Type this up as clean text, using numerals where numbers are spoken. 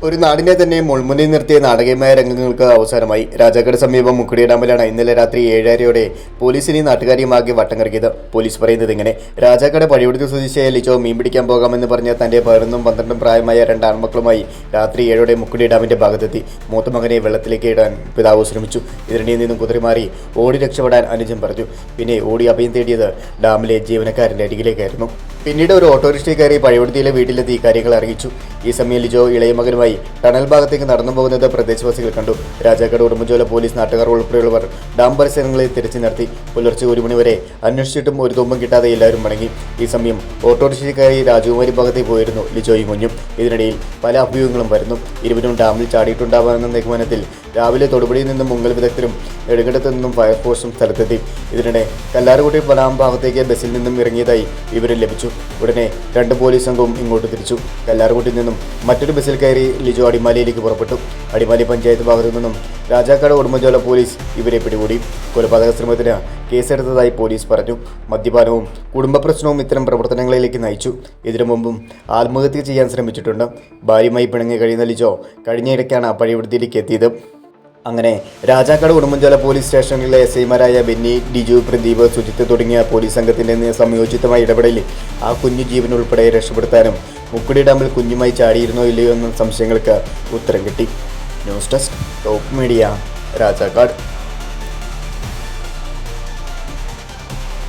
ഒരു നാടിനെ തന്നെ മുൾമുന്നിൽ നിർത്തിയ നാടകീയമായ രംഗങ്ങൾക്ക് അവസാനമായി. രാജാക്കാട് സമീപം മുക്കുടി ഡാമിലാണ് ഇന്നലെ രാത്രി 7:30 പോലീസിനെയും നാട്ടുകാരെയുമാകെ വട്ടം കറക്കിയത്. പോലീസ് പറയുന്നത് ഇങ്ങനെ: രാജാക്കാട് പഴിവിടുത്തി സ്വദേശിയായ ലിജോ മീൻ പിടിക്കാൻ പോകാമെന്ന് പറഞ്ഞ തന്റെ 11ഉം 12ഉം പ്രായമായ 2 ആൺമക്കളുമായി രാത്രി 7 മുക്കുടി ഡാമിന്റെ ഭാഗത്തെത്തി. മൂത്ത മകനെ വെള്ളത്തിലേക്ക് ഇടാൻ പിതാവ് ശ്രമിച്ചു. ഇതിനിടയിൽ നിന്നും കുതിറിമാറി ഓടി രക്ഷപ്പെടാൻ അനുജൻ പറഞ്ഞു. പിന്നെ ഓടി അഭയം തേടിയത് ഡാമിലെ ജീവനക്കാരന്റെ അരികിലേക്കായിരുന്നു. പിന്നീട് ഒരു ഓട്ടോറിക്ഷയിൽ കയറി പഴിവിടുത്തിയിലെ വീട്ടിലെത്തി കാര്യങ്ങൾ അറിയിച്ചു. ഈ സമയം ലിജോ ഇളയ മകനുമായി ടണൽ ഭാഗത്തേക്ക് നടന്നു പോകുന്നത് പ്രദേശവാസികൾ കണ്ടു. രാജാക്കാട് ഉടുമ്പൻചോല പോലീസ്, നാട്ടുകാർ ഉൾപ്പെടെയുള്ളവർ ഡാം പരിസരങ്ങളിൽ തിരച്ചു നടത്തി. പുലർച്ചെ 1 മണിവരെ അന്വേഷിച്ചിട്ടും ഒരു തുമ്പം കിട്ടാതെ എല്ലാവരും മടങ്ങി. ഈ സമയം ഓട്ടോറിക്ഷയിൽ കയറി രാജകുമാരി ഭാഗത്തേക്ക് പോയിരുന്നു ലിജോയും കുഞ്ഞും. ഇതിനിടയിൽ പല അഭ്യൂഹങ്ങളും വരുന്നു. ഇരുവരും ഡാമിൽ ചാടിയിട്ടുണ്ടാവാമെന്ന നിഗമനത്തിൽ രാവിലെ തൊടുപുഴയിൽ നിന്നും മുങ്ങൽ വിദഗ്ധരും നെടുങ്കണ്ടത്തു നിന്നും ഫയർഫോഴ്സും സ്ഥലത്തെത്തി. ഇതിനിടെ കല്ലാറുകുട്ടി ഡാം ഭാഗത്തേക്ക് ബസ്സിൽ നിന്നും ഇറങ്ങിയതായി വിവരം ലഭിച്ചു. ഉടനെ 2 പോലീസ് സംഘവും ഇങ്ങോട്ട് തിരിച്ചു. കല്ലാറുകുട്ടിയിൽ നിന്നും മറ്റൊരു ബസ്സിൽ കയറി ലിജോ അടിമാലിയിലേക്ക് പുറപ്പെട്ടു. അടിമാലി പഞ്ചായത്ത് ഭാഗത്തു നിന്നും രാജാക്കാട് ഉടുമ്പൻചോല പോലീസ് ഇവരെ പിടികൂടി. കൊലപാതക ശ്രമത്തിന് കേസെടുത്തതായി പോലീസ് പറഞ്ഞു. മദ്യപാനവും കുടുംബ പ്രശ്നവും ഇത്തരം പ്രവർത്തനങ്ങളിലേക്ക് നയിച്ചു. ഇതിനു മുമ്പും ആത്മഹത്യ ചെയ്യാൻ ശ്രമിച്ചിട്ടുണ്ട്. ഭാര്യയുമായി പിണങ്ങി കഴിയുന്ന ലിജോ കഴിഞ്ഞയിടയ്ക്കാണ് പഴിവിടുത്തിയിലേക്ക് എത്തിയത്. അങ്ങനെ രാജാക്കാട് ഉടുമ്പൻചോല പോലീസ് സ്റ്റേഷനിലെ SI-മാരായ ബെന്നി, ഡിജു, പ്രദീപ്, സുജിത്ത് തുടങ്ങിയ പോലീസ് സംഘത്തിൻ്റെ സംയോജിതമായ ഇടപെടലിൽ ആ കുഞ്ഞു ജീവൻ ഉൾപ്പെടെ രക്ഷപ്പെടുത്താനും മുക്കുടി ഡാമിൽ കുഞ്ഞുമായി ചാടിയിരുന്നോ ഇല്ലയോ എന്ന സംശയങ്ങൾക്ക് ഉത്തരം കിട്ടി. News desk top media, Rajakkad.